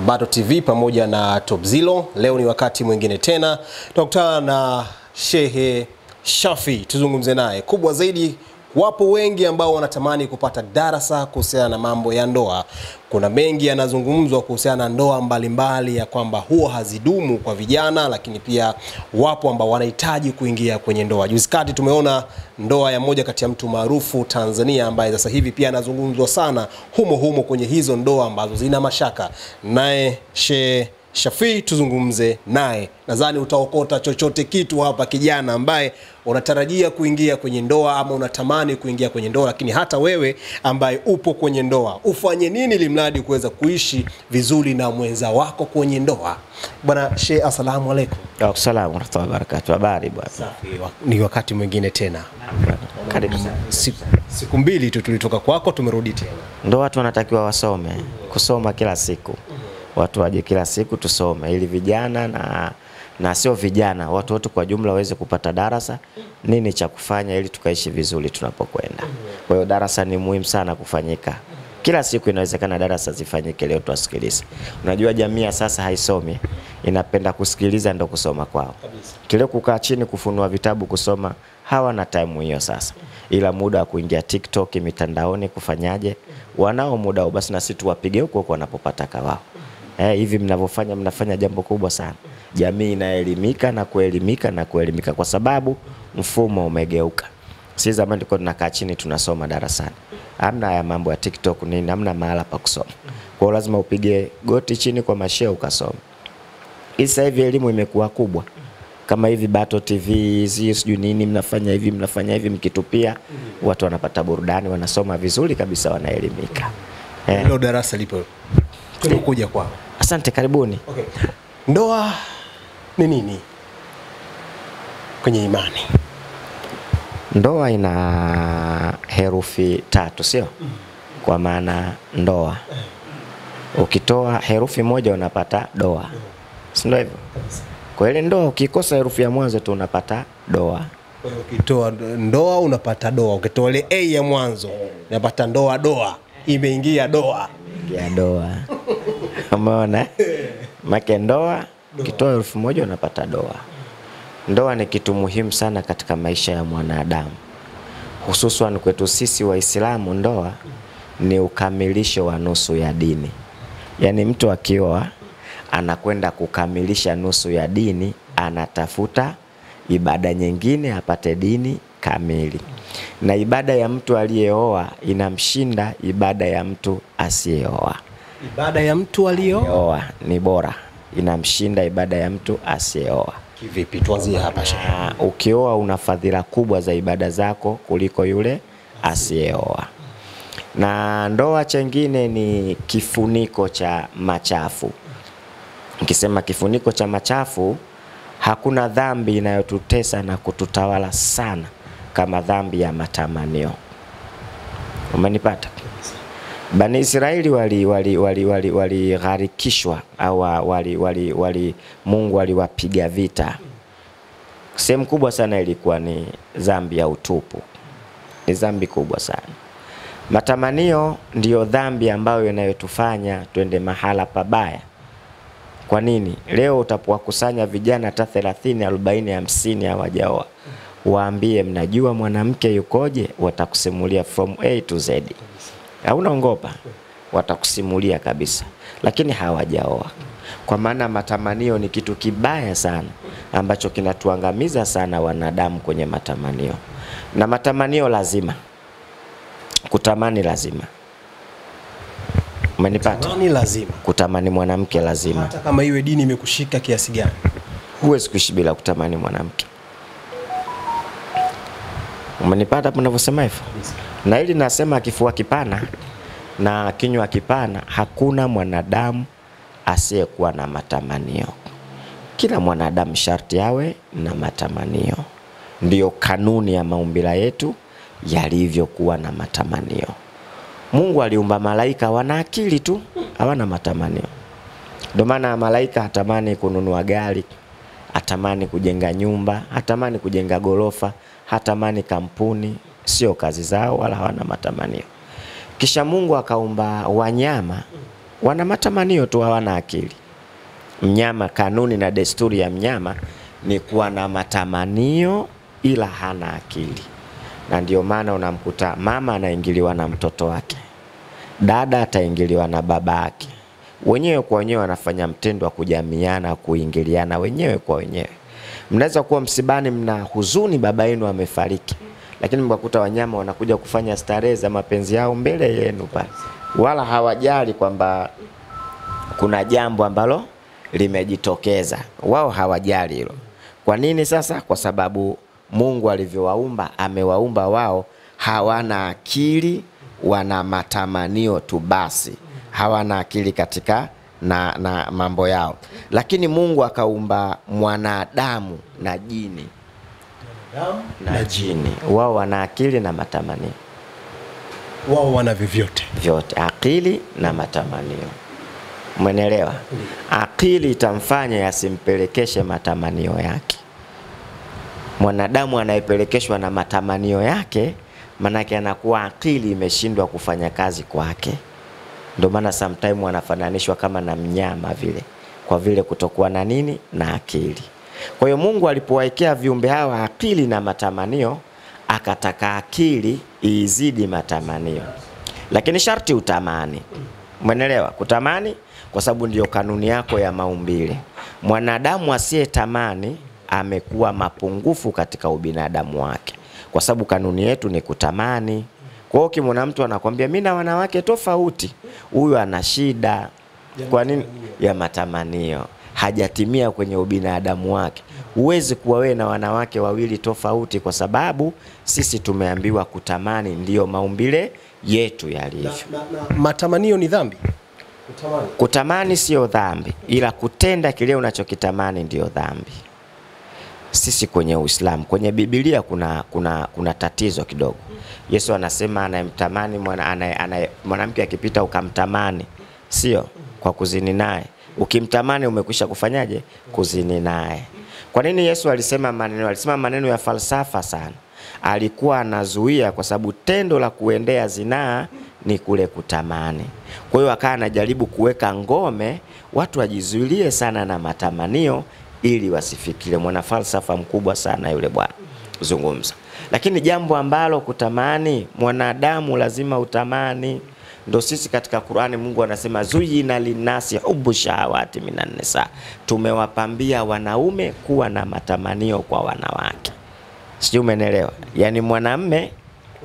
Battle TV pamoja na Top Zilo. Leo ni wakati mwingine tena tunakutana na Shehe Shafi, tuzungumze naye. Kubwa zaidi, wapo wengi ambao wanatamani kupata darasa kuhusiana na mambo ya ndoa. Kuna mengi yanazungumzwa kuhusiana na ndoa mbalimbali ya kwamba huwa hazidumu kwa vijana, lakini pia wapo ambao wanahitaji kuingia kwenye ndoa. Juzi kati tumeona ndoa ya moja kati ya mtu maarufu Tanzania ambaye sasa hivi pia anazungumzwa sana humo kwenye hizo ndoa ambazo zina mashaka. Naye Shehe Shafi tuzungumze naye. Nadhani utaokota chochote kitu hapa, kijana ambaye unatarajia kuingia kwenye ndoa ama unatamani kuingia kwenye ndoa, lakini hata wewe ambaye upo kwenye ndoa, ufanye nini ili mradi kuweza kuishi vizuri na mwenza wako kwenye ndoa. Bwana Shehe, asalamu alaykum. Wa salamu wa rahmatullahi wa barakatuh. Habari bwana? Safi. Ni wakati mwingine tena. Karibu sana. Siku mbili tu tulitoka kwako, tumerudi tena. Ndio watu wanatakiwa wasome, kusoma kila siku. Watu waje kila siku tusome ili vijana na sio vijana, watu wote kwa jumla waweze kupata darasa nini cha kufanya ili tukaishi vizuri tunapokwenda. Kwa hiyo darasa ni muhimu sana kufanyika. Kila siku inawezekana darasa zifanyike, leo tuwasikilize. Unajua jamii sasa haisomi, inapenda kusikiliza ndo kusoma kwao. Kile kukaa chini kufunua vitabu kusoma hawana time hiyo sasa. Ila muda wa kuingia TikTok mitandaoni kufanyaje? Wanao muda, basi na sisi tuwapige huko wanapopata kawao. Hivi mnavyofanya mnafanya jambo kubwa sana. Jamii inaelimika na kuelimika kwa sababu mfumo umegeuka. Si zamani tulikuwa tunakaa chini tunasoma darasani. Hamna ya mambo ya TikTok nini, hamna mahala pa kusoma. Kwa hiyo lazima upige goti chini kwa mashehe ukasome. Sasa hivi elimu imekuwa kubwa. Kama hivi Battle TV, sijui nini mnafanya hivi mkitupia, watu wanapata burudani, wanasoma vizuri kabisa, wanaelimika. Hilo darasa lipo. Tumekuja kwao. Asante, karibuni. Okay. Ndoa ni nini kwenye imani? Ndoa ina herufi 3, sio? Kwa maana ndoa. Ukitoa herufi moja unapata doa. Si ndio hivyo? Kwa ile ndoa ukikosa herufi ya mwanzo tu unapata doa. Kwa hiyo ukitoa ndoa unapata doa. Ukitoa ile A ya mwanzo unapata doa. Imeingia doa. Ya doa. Umeona? Make ndoa ukitoa herufi moja unapata doa. Ndoa ni kitu muhimu sana katika maisha ya mwanadamu. Hususan kwetu sisi Waislamu, ndoa ni ukamilisho wa nusu ya dini. Yaani mtu akioa anakwenda kukamilisha nusu ya dini, anatafuta ibada nyingine apate dini kamili. Na ibada ya mtu aliyeoa inamshinda ibada ya mtu asiyeoa. Ibada ya mtu aliyeoa ni bora, inamshinda ibada ya mtu asiyeoa. Kivipi? Tuanzie hapa Shehe. Ukioa una fadhila kubwa za ibada zako kuliko yule asiyeoa. Na ndoa chengine ni kifuniko cha machafu. Nikisema kifuniko cha machafu, hakuna dhambi inayotutesa na kututawala sana kama dhambi ya matamanio. Umenipata? Bani Israeli waligharikishwa au Mungu aliwapiga vita. Sehemu kubwa sana ilikuwa ni dhambi ya utupu. Ni dhambi kubwa sana. Matamanio ndiyo dhambi ambayo inayotufanya twende mahala pabaya. Kwa nini? Leo utapowakusanya vijana hata 30, 40, 50 hawajaoa, waambie mnajua mwanamke yukoje, watakusimulia from A to Z. Haunaongopa, watakusimulia kabisa, lakini hawajaoa. Kwa maana matamanio ni kitu kibaya sana ambacho kinatuangamiza sana wanadamu kwenye matamanio. Na matamanio lazima, kutamani lazima. Umenipata? Kutamani lazima. Kutamani mwanamke lazima. Hata kama iwe dini imekushika kiasi gani, huwezi kuishi bila kutamani mwanamke. Umenipata hapo ninavyosema hivyo? Na ili nasema kifua kipana na kinywa kipana, hakuna mwanadamu asiyekuwa na matamanio. Kila mwanadamu sharti awe na matamanio. Ndiyo kanuni ya maumbile yetu yalivyokuwa na matamanio. Mungu aliumba malaika wana akili tu, hawana matamanio. Ndio maana malaika hatamani kununua gari, hatamani kujenga nyumba, hatamani kujenga gorofa, hatamani kampuni, sio kazi zao wala hawana matamanio. Kisha Mungu akaumba wanyama wana matamanio tu, hawana akili. Mnyama, kanuni na desturi ya mnyama ni kuwa na matamanio ila hana akili. Na ndio maana unamkuta mama anaingiliwa na mtoto wake, dada ataingiliwa na baba yake, wenyewe kwa wenyewe wanafanya mtendo wa kujamiana, kuingiliana wenyewe kwa wenyewe. Mnaweza kuwa msibani, mna huzuni, baba yenu amefariki, lakini mkakuta wanyama wanakuja kufanya starehe za mapenzi yao mbele yenu pale, wala hawajali kwamba kuna jambo ambalo limejitokeza. Wao hawajali hilo. Kwa nini sasa? Kwa sababu Mungu alivyowaumba, amewaumba wao hawana akili, wana matamanio tu basi, hawana akili katika na mambo yao. Lakini Mungu akaumba mwanadamu na jini na jini, wao wana akili na matamanio. Wao wana vyovyote vyote, akili na matamanio. Umeelewa? Akili itamfanya yasimpelekeshe matamanio yake. Mwanadamu anayepelekeshwa na matamanio yake, manake anakuwa akili imeshindwa kufanya kazi kwake. Ndio maana sometimes wanafananishwa kama na mnyama vile, kwa vile kutokuwa na nini, na akili. Kwa hiyo Mungu alipowaekea viumbe hawa akili na matamanio, akataka akili izidi matamanio, lakini sharti utamani. Umeelewa? Kutamani kwa sababu ndio kanuni yako ya maumbile. Mwanadamu asiyetamani amekuwa mapungufu katika ubinadamu wake, kwa sababu kanuni yetu ni kutamani. Kwa hiyo kimwona mtu anakuambia mimi na wanawake tofauti, huyu ana shida. Kwa nini? Ya matamanio, hajatimia kwenye ubinadamu wake. Huwezi kuwa wewe na wanawake wawili tofauti, kwa sababu sisi tumeambiwa kutamani ndio maumbile yetu yalivyo. Matamanio ni dhambi? Kutamani sio dhambi, ila kutenda kile unachokitamani ndio dhambi. Sisi kwenye Uislamu, kwenye Biblia kuna tatizo kidogo. Yesu anasema anayemtamani mwanamke akipita ukamtamani, sio kwa kuzini naye. Ukimtamani umekwisha kufanyaje? Kuzini naye. Kwa nini Yesu alisema maneno? Alisema maneno ya falsafa sana. Alikuwa anazuia kwa sababu tendo la kuendea zinaa ni kule kutamani. Kwa hiyo akawa anajaribu kuweka ngome watu wajizuilie sana na matamanio ili wasifikire. Mwana falsafa mkubwa sana yule bwana zungumza. Lakini jambo ambalo kutamani, mwanadamu lazima utamani. Ndio sisi katika Qur'ani Mungu anasema zuyina linasi hubbu shahawati minan nisa, tumewapambia wanaume kuwa na matamanio kwa wanawake. Sijui umeelewa? Yani mwanamume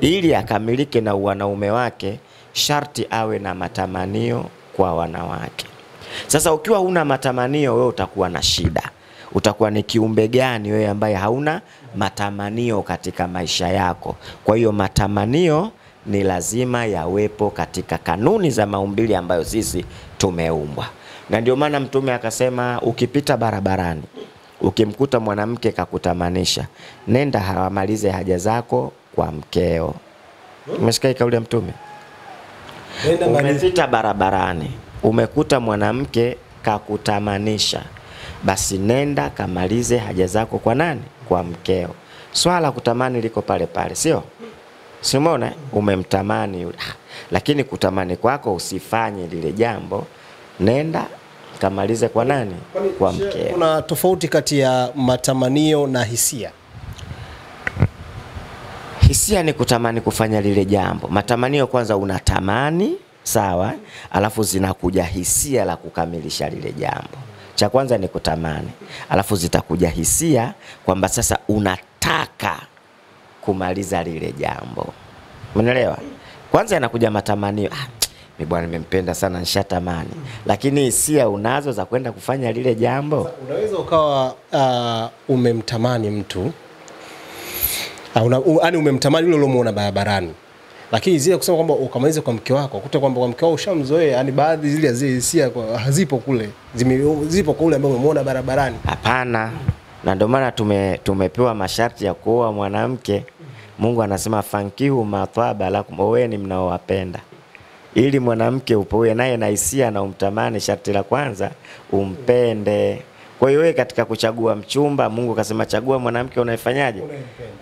ili akamilike na wanaume wake sharti awe na matamanio kwa wanawake. Sasa ukiwa huna matamanio, wewe utakuwa na shida. Utakuwa ni kiumbe gani wewe ambaye hauna matamanio katika maisha yako? Kwa hiyo matamanio ni lazima yawepo katika kanuni za maumbile ambayo sisi tumeumbwa. Na ndio maana Mtume akasema ukipita barabarani ukimkuta mwanamke kakutamanisha, nenda hamalize haja zako kwa mkeo. Umesikia kauli ya Mtume? Umepita barabarani umekuta mwanamke kakutamanisha, basi nenda kamalize haja zako kwa nani? Kwa mkeo. Swala kutamani liko pale pale, sio? Simona umemtamani yule, lakini kutamani kwako usifanye lile jambo, nenda kamalize kwa nani? Kwa mkeo. Kuna tofauti kati ya matamanio na hisia. Hisia ni kutamani kufanya lile jambo. Matamanio kwanza unatamani, sawa, alafu zinakuja hisia la kukamilisha lile jambo. Cha kwanza ni kutamani, alafu zitakuja hisia kwamba sasa unataka kumaliza lile jambo. Umeelewa? Kwanza yanakuja matamanio. Mimi bwana nimempenda sana nishatamani. Lakini hisia unazo za kwenda kufanya lile jambo. Unaweza ukawa umemtamani mtu, yaani umemtamani yule uliyomuona barabarani, lakini zile kusema kwamba ukamalize kwa mke wako, kuta kwamba kwa mke wako ushamzoea, yani baadhi zile hisia hazipo kule, zipo kwa yule ambaye umemuona barabarani. Hapana. Na ndio maana tumepewa masharti ya kuoa mwanamke. Mungu anasema fankihu matwaba lakum, oweni mnaowapenda. Ili mwanamke upoe naye na hisia na umtamani, sharti la kwanza umpende. Kwa hiyo wewe katika kuchagua mchumba, Mungu akasema chagua mwanamke unaifanyaje?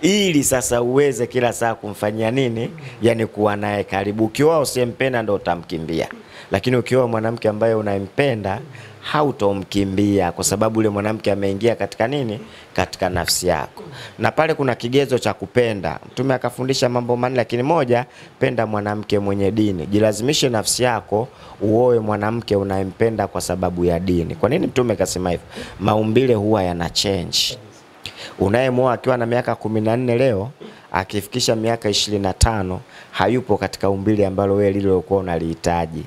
Ili sasa uweze kila saa kumfanyia nini? Yani kuwa naye karibu. Ukiwa usiyempenda ndio utamkimbia. Lakini ukioa mwanamke ambaye unampenda, hautomkimbia kwa sababu yule mwanamke ameingia katika nini? Katika nafsi yako. Na pale kuna kigezo cha kupenda. Mtume akafundisha mambo manne, lakini moja, penda mwanamke mwenye dini. Jilazimishe nafsi yako uoe mwanamke unayempenda kwa sababu ya dini. Kwa nini Mtume akasema hivyo? Maumbile huwa yana change. Unayemwoa akiwa na miaka 14 leo, akifikisha miaka 25 hayupo katika umbile ambalo wewe lile ulikuwa unalihitaji,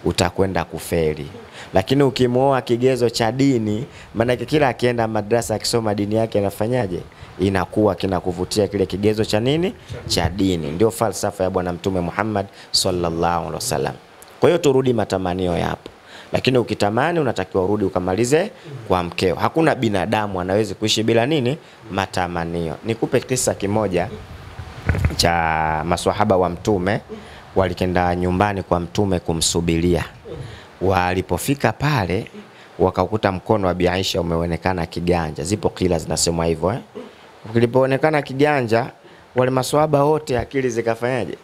utakwenda kufeli. Lakini ukimwoa kigezo cha dini, maana kila akienda madrasa akisoma dini yake anafanyaje? Inakuwa kinakuvutia kile kigezo cha nini? Cha dini. Ndio falsafa ya Bwana Mtume Muhammad sallallahu alaihi wasallam. Kwa hiyo turudi matamanio yapo. Lakini ukitamani unatakiwa urudi ukamalize kwa mkeo. Hakuna binadamu anaweza kuishi bila nini? Matamanio. Nikupe kisa kimoja cha maswahaba wa Mtume. Walikenda nyumbani kwa Mtume kumsubiria. Walipofika pale wakakuta mkono wa Bi Aisha umeonekana kiganja. Zipo kila zinasemwa hivyo Kilipoonekana kiganja, wale maswahaba wote akili zikafanyaje?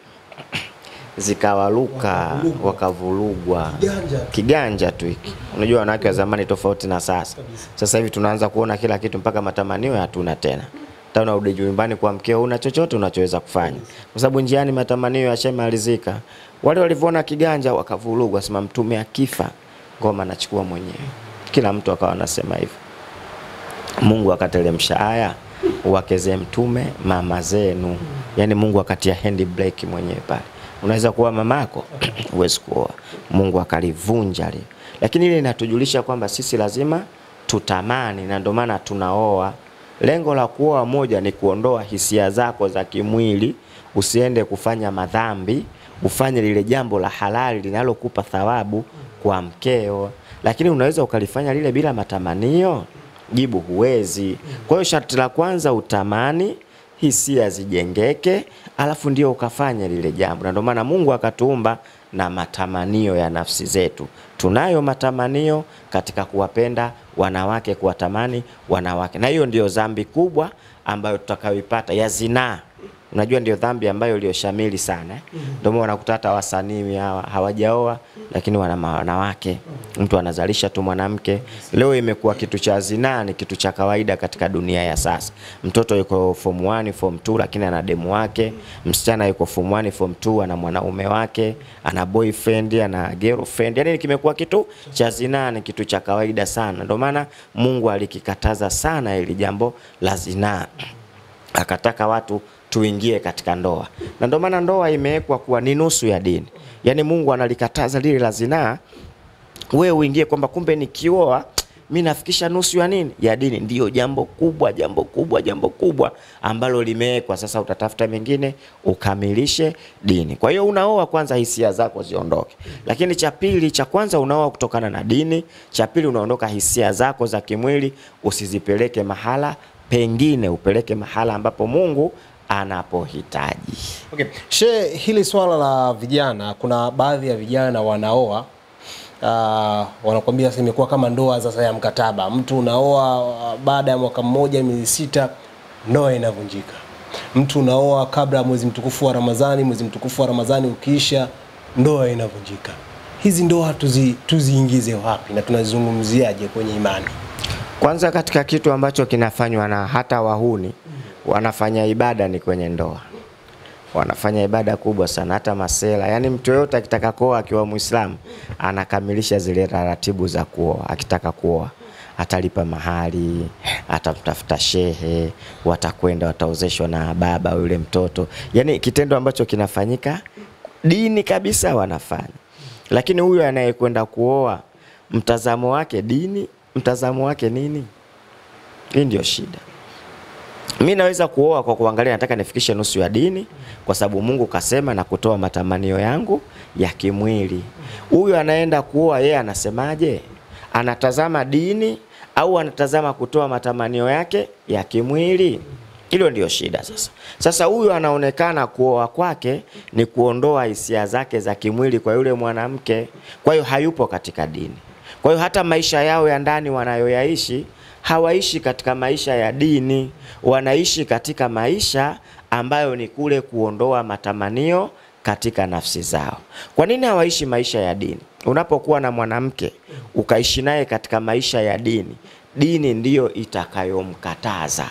Zikawaluka, wakavurugwa. Kiganja tu hiki. Unajua wanawake wa zamani tofauti na sasa. Sasa hivi tunaanza kuona kila kitu mpaka matamanio hatuna tena. Hata unarudi nyumbani kwa mkeo una chochote unachoweza kufanya. Kwa sababu njiani matamanio yashamalizika. Wale walivyoona kiganja wakavurugwa, sema Mtume akifa ngoma anachukua mwenyewe. Kila mtu akawa anasema hivyo. Mungu akatelemsha aya, wakeze Mtume mama zenu. Yani Mungu akatia hand brake mwenyewe pale. Unaweza kuwa mamako, huwezi kuoa. Mungu akalivunja lile. Lakini ile inatujulisha kwamba sisi lazima tutamani, na ndio maana tunaoa. Lengo la kuoa moja ni kuondoa hisia zako za kimwili, usiende kufanya madhambi, ufanye lile jambo la halali linalokupa thawabu kwa mkeo. Lakini unaweza ukalifanya lile bila matamanio? Jibu, huwezi. Kwa hiyo sharti la kwanza utamani, hisia zijengeke, alafu ndio ukafanya lile jambo. Na ndio maana Mungu akatuumba na matamanio ya nafsi zetu. Tunayo matamanio katika kuwapenda wanawake, kuwatamani wanawake. Na hiyo ndio dhambi kubwa ambayo tutakayoipata ya zinaa. Unajua ndio dhambi ambayo iliyoshamili sana. Ndio maana unakuta hata wasanii hawajaoa lakini wana wanawake. Mtu anazalisha tu mwanamke. Leo imekuwa kitu cha zinaa, ni kitu cha kawaida katika dunia ya sasa. Mtoto yuko form 1, form 2 lakini ana demu wake. Msichana yuko form 1, form 2 ana mwanaume wake, ana boyfriend, ana girlfriend. Yaani kimekuwa kitu cha zinaa, ni kitu cha kawaida sana. Ndio maana Mungu alikikataza sana ili jambo la zinaa. Akataka watu tuingie katika ndoa. Na ndio maana ndoa imewekwa kuwa ni nusu ya dini. Yaani Mungu analikataza lile la zinaa, wewe uingie kwamba kumbe nikioa mimi nafikisha nusu ya nini? Ya dini. Ndio jambo kubwa ambalo limewekwa. Sasa utatafuta mengine ukamilishe dini. Kwa hiyo unaoa kwanza hisia zako ziondoke. Lakini cha pili, cha kwanza unaoa kutokana na dini, cha pili unaondoka hisia zako za kimwili, usizipeleke mahala pengine, upeleke mahala ambapo Mungu anapohitaji. Okay. Hili swala la vijana, kuna baadhi ya vijana wanaoa wanakuambia sasa imekuwa kama ndoa sasa ya mkataba. Mtu unaoa baada ya mwaka mmoja, miezi 6 ndoa inavunjika. Mtu unaoa kabla mwezi mtukufu wa Ramadhani, mwezi mtukufu wa Ramadhani ukiisha ndoa inavunjika. Hizi ndoa tuziingize wapi na tunazungumziaje kwenye imani? Kwanza katika kitu ambacho kinafanywa na hata wahuni, wanafanya ibada ni kwenye ndoa. Wanafanya ibada kubwa sana, hata masela. Yani mtu yote akitaka kuoa akiwa Muislamu anakamilisha zile taratibu za kuoa. Akitaka kuoa atalipa mahari, atamtafuta shehe, watakwenda wataozeshwa na baba yule mtoto. Yani kitendo ambacho kinafanyika dini kabisa wanafanya. Lakini huyu anayekwenda kuoa mtazamo wake dini, mtazamo wake nini? Hii ndio shida. Mimi naweza kuoa kwa kuangalia nataka nifikishe nusu ya dini kwa sababu Mungu kasema na kutoa matamanio yangu ya kimwili. Huyu anaenda kuoa yeye anasemaje? Anatazama dini au anatazama kutoa matamanio yake ya kimwili? Hilo ndio shida sasa. Sasa huyu anaonekana kuoa kwake ni kuondoa hisia zake za kimwili kwa yule mwanamke. Kwa hiyo hayupo katika dini. Kwa hiyo hata maisha yao ya ndani wanayoyaishi hawaishi katika maisha ya dini, wanaishi katika maisha ambayo ni kule kuondoa matamanio katika nafsi zao. Kwa nini hawaishi maisha ya dini? unapokuwa na mwanamke ukaishi naye katika maisha ya dini, dini ndiyo itakayomkataza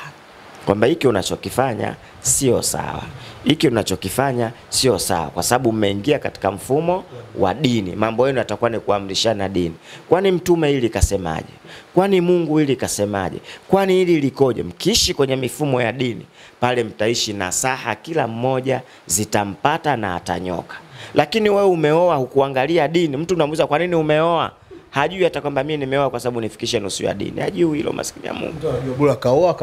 kwamba hiki unachokifanya sio sawa, hiki unachokifanya sio sawa, kwa sababu mmeingia katika mfumo wa dini. Mambo yenu yatakuwa ni kuamrishana dini. Kwani mtume hili kasemaje? Kwani Mungu hili kasemaje? Kwani hili likoje? Mkiishi kwenye mifumo ya dini, pale mtaishi nasaha, kila mmoja zitampata na atanyoka. Lakini wewe umeoa hukuangalia dini, mtu unamuuliza kwa nini umeoa, hajui hata kwamba mimi nimeoa kwa sababu nifikishe nusu ya dini. Hajui hilo, maskini ya Mungu. Mtu anajua bora kaoa.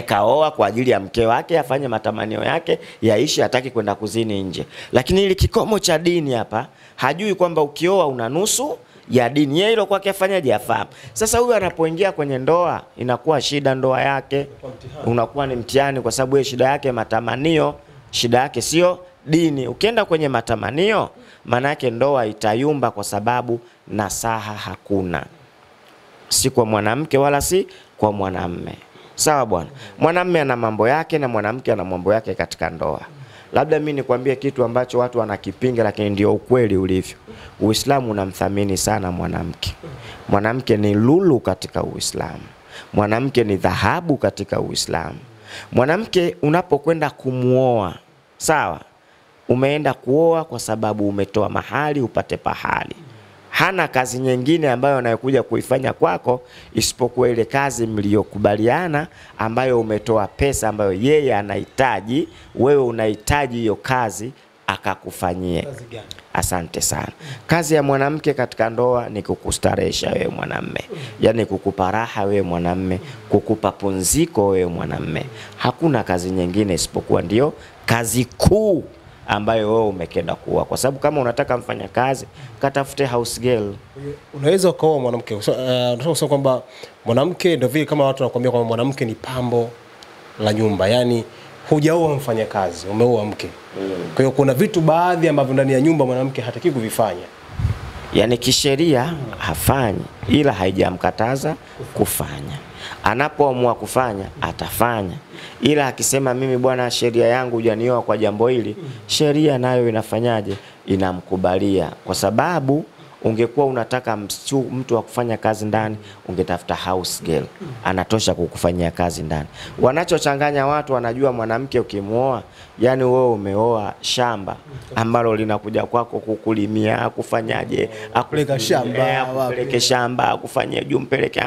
Kaoa kwa ajili ya mke wake, afanye matamanio yake yaishi, hataki kwenda kuzini nje. Lakini ili kikomo cha dini hapa, hajui kwamba ukioa una nusu ya dini. Yeye hilo kwake afanyaje? Afahamu. Sasa huyu anapoingia kwenye ndoa inakuwa shida, ndoa yake unakuwa ni mtihani, kwa sababu yeye shida yake matamanio, shida yake sio dini. Ukienda kwenye matamanio, maana yake ndoa itayumba, kwa sababu nasaha hakuna, si kwa mwanamke wala si kwa mwanamme. Sawa bwana? Mwanamme ana mambo yake na mwanamke ana mambo yake katika ndoa. Labda mimi nikwambie kitu ambacho watu wanakipinga, lakini ndio ukweli ulivyo. Uislamu unamthamini sana mwanamke. Mwanamke ni lulu katika Uislamu. Mwanamke ni dhahabu katika Uislamu. Mwanamke unapokwenda kumuoa, sawa, umeenda kuoa kwa sababu umetoa mahali upate pahali. Hana kazi nyingine ambayo anayokuja kuifanya kwako isipokuwa ile kazi mliyokubaliana, ambayo umetoa pesa ambayo yeye anahitaji, wewe unahitaji hiyo kazi akakufanyie. Asante sana. Kazi ya mwanamke katika ndoa ni kukustarehesha wewe mwanamme. Yaani kukupa raha wewe mwanamme, kukupa pumziko wewe mwanamme. Hakuna kazi nyingine isipokuwa ndio kazi kuu ambayo wewe umekenda kuwa. Kwa sababu kama unataka mfanya kazi, katafute house girl. Unaweza ukaoa mwanamke. Unataka kusema kwamba mwanamke ndio vile kama watu wanakuambia kwamba mwanamke ni pambo la nyumba. Yaani hujaoa mfanya kazi, umeoa mke. Kwa hiyo kuna vitu baadhi ambavyo ndani ya nyumba mwanamke hataki kuvifanya. Yaani kisheria hafanyi, ila haijamkataza kufanya. Anapoamua kufanya atafanya, ila akisema mimi bwana, sheria yangu hujanioa kwa jambo hili, sheria nayo inafanyaje? Inamkubalia. Kwa sababu ungekuwa unataka mtu wa kufanya kazi ndani, ungetafuta house girl, anatosha kukufanyia kazi ndani. Wanachochanganya watu, wanajua mwanamke ukimuoa, yani wewe umeoa shamba ambalo linakuja kwako kukulimia, kufanyaje, akupeleka shamba, akupeleke shamba, akufanyie jumpeleke.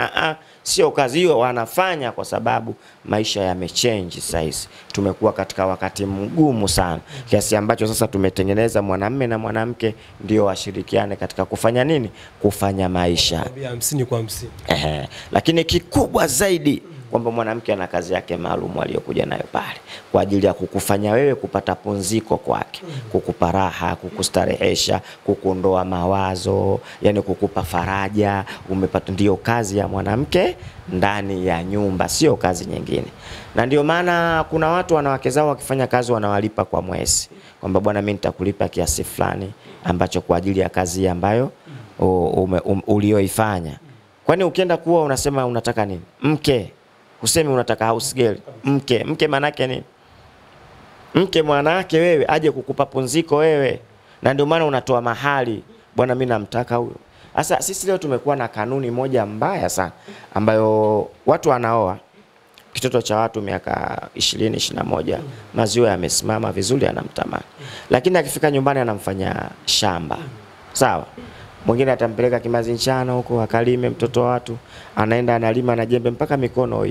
Sio kazi hiyo wanafanya, kwa sababu maisha yamechange sasa. Tumekuwa katika wakati mgumu sana, kiasi ambacho sasa tumetengeneza mwanamume na mwanamke ndio washirikiane katika kufanya nini? Kufanya maisha 50 kwa 50. Lakini kikubwa zaidi kwamba mwanamke ana kazi yake maalum aliyokuja nayo pale kwa ajili ya kukufanya wewe kupata pumziko kwake, kukupa raha, kukustarehesha, kukuondoa mawazo, yani kukupa faraja. Umepata, ndio kazi ya mwanamke ndani ya nyumba, sio kazi nyingine. Na ndio maana kuna watu wanawake zao wakifanya kazi wanawalipa kwa mwezi, kwamba bwana mimi nitakulipa kiasi fulani ambacho kwa ajili ya kazi ambayo ulioifanya. Kwani ukienda kuoa unasema unataka nini? Mke. Usemi unataka house girl. Mke maana yake nini? Mke mwanake wewe aje kukupa pumziko wewe. Na ndio maana unatoa mahali. Bwana mimi namtaka huyo. Sasa sisi leo tumekuwa na kanuni moja mbaya sana ambayo watu wanaoa kitoto cha watu miaka 20, 21, maziwa yamesimama vizuri, anamtamani. Lakini akifika nyumbani anamfanya shamba. Sawa? Mwingine atampeleka Kimazi Nchana huko akalime, mtoto wa watu anaenda analima na jembe mpaka mikono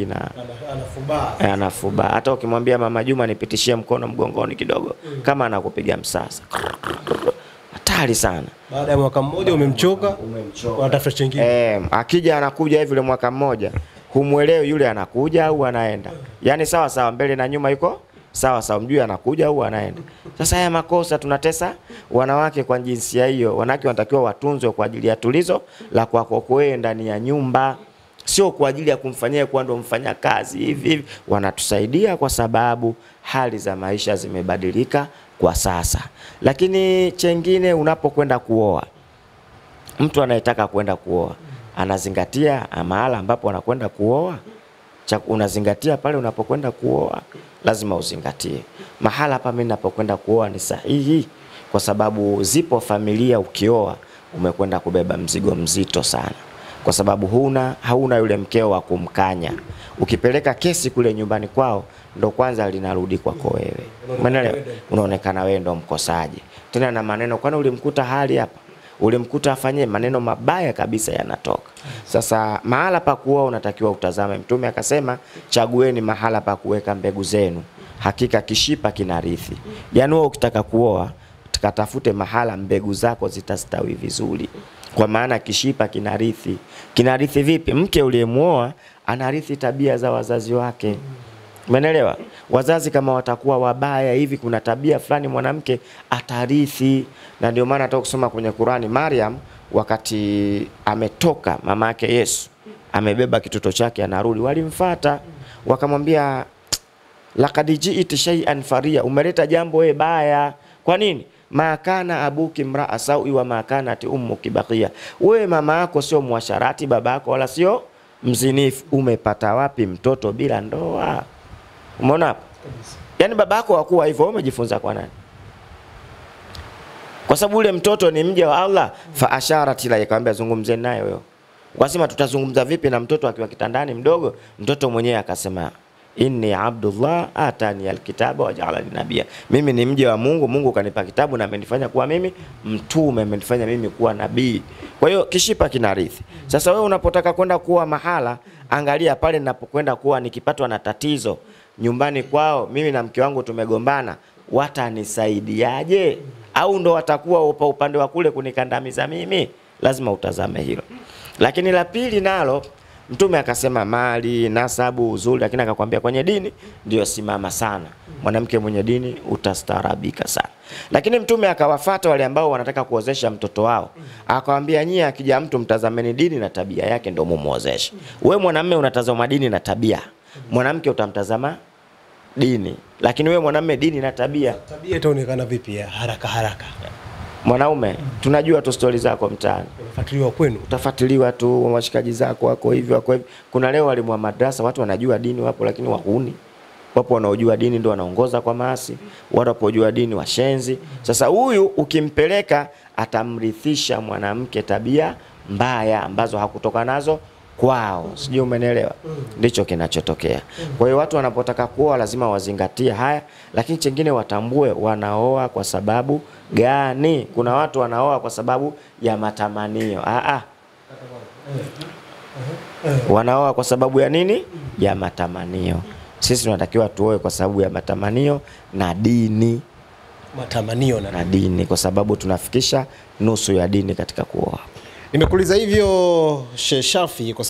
anafuba. Hata ukimwambia Mama Juma nipitishie mkono mgongoni kidogo, kama anakupiga msasa. Hatari sana. Baada ya mwaka mmoja umemchoka, unatafuta chengine. Akija anakuja hivi ile mwaka mmoja, humuelewi yule anakuja au anaenda. Yaani sawa sawa, mbele na nyuma yuko sawa sawa, mjui anakuja au anaenda. Sasa haya makosa tunatesa wanawake kwa jinsia hiyo. Wanawake wanatakiwa watunzwe kwa ajili ya tulizo la kwako wewe ndani ya nyumba, sio kwa ajili ya kumfanyia kwa ndo mfanya kazi hivi. Wanatusaidia kwa sababu hali za maisha zimebadilika kwa sasa. Lakini chengine, unapokwenda kuoa, mtu anayetaka kwenda kuoa anazingatia mahala ambapo anakwenda kuoa. Unazingatia pale unapokwenda kuoa, lazima uzingatie mahala hapa mimi ninapokwenda kuoa ni sahihi, kwa sababu zipo familia ukioa umekwenda kubeba mzigo mzito sana, kwa sababu hauna yule mkeo wa kumkanya. Ukipeleka kesi kule nyumbani kwao, ndo kwanza linarudi kwako wewe. Umeelewa? Unaonekana wewe ndo mkosaji. Tena na maneno, kwani ulimkuta hali hapa? Ulimkuta afanye maneno mabaya kabisa yanatoka. Sasa mahala pa kuoa unatakiwa utazame. Mtume akasema chagueni mahala pa kuweka mbegu zenu, hakika kishipa kinarithi. Yaani wewe ukitaka kuoa, tukatafute mahala mbegu zako zitastawi vizuri. Kwa maana kishipa kinarithi. Kinarithi vipi? Mke uliyemuoa anarithi tabia za wazazi wake. Umeelewa? Wazazi kama watakuwa wabaya hivi, kuna tabia fulani mwanamke atarithi. Na ndio maana hata kusoma kwenye Qur'ani, Maryam wakati ametoka mama yake Yesu, amebeba kitoto chake anarudi, walimfuata wakamwambia laqad ji'ti shay'an faria, umeleta jambo wewe baya. Kwa nini? Ma kana abuki mra'a sawi wa ma kanat ummuki baqiya. Wewe mama yako sio mwasharati, baba yako wala sio mzinifu. Umepata wapi mtoto bila ndoa? Umeona hapo? Yaani baba yako hakuwa hivyo, umejifunza kwa nani? Kwa sababu ule mtoto ni mja wa Allah. Fa asharat ila, akamwambia zungumze naye wewe. Wasema tutazungumza vipi na mtoto akiwa kitandani mdogo? Mtoto mwenyewe akasema inni abdullah atani alkitaba wa ja'alani nabiyya, mimi ni mja wa Mungu, Mungu kanipa kitabu na amenifanya kuwa mimi mtume, amenifanya mimi kuwa nabii. Kwa hiyo kishipa kinarithi. Sasa wewe unapotaka kwenda kuwa mahala, angalia pale ninapokwenda kuwa, nikipatwa na tatizo nyumbani kwao, mimi na mke wangu tumegombana, watanisaidiaje? Au ndo watakuwa upande wa kule kunikandamiza mimi? Lazima utazame hilo. Lakini la pili nalo, Mtume akasema mali, nasabu, uzuri, lakini akakwambia kwenye dini ndio simama sana. Mwanamke mwenye dini utastaarabika sana. Lakini Mtume akawafuata wale ambao wanataka kuozesha mtoto wao. Akawaambia nyie, akija mtu mtazameni dini na tabia yake ndio mumuozeshe. Wewe mwanamume unatazama dini na tabia. Mwanamke utamtazama dini. Lakini wewe mwanamume dini na tabia. Tabia itaonekana vipi ya haraka haraka? Mwanaume tunajua tu stori zako mtaani. Unafuatiliwa kwenu. Utafuatiliwa tu, washikaji zako wako hivi wako hivi. Kuna leo walimu wa madrasa, watu wanajua dini wapo, lakini wahuni. Wapo wanaojua dini ndio wanaongoza kwa maasi, wanapojua dini washenzi. Sasa huyu ukimpeleka atamrithisha mwanamke tabia mbaya ambazo hakutoka nazo kwao. Sijui umenielewa? Ndicho kinachotokea. Kwa hiyo watu wanapotaka kuoa lazima wazingatie haya, lakini chengine watambue wanaoa kwa sababu gani. Kuna watu wanaoa kwa sababu ya matamanio. Wanaoa kwa sababu ya nini? Ya matamanio. Sisi tunatakiwa tuoe kwa sababu ya matamanio na dini. Matamanio na dini, kwa sababu tunafikisha nusu ya dini katika kuoa. Nimekuuliza hivyo Sheikh Shafii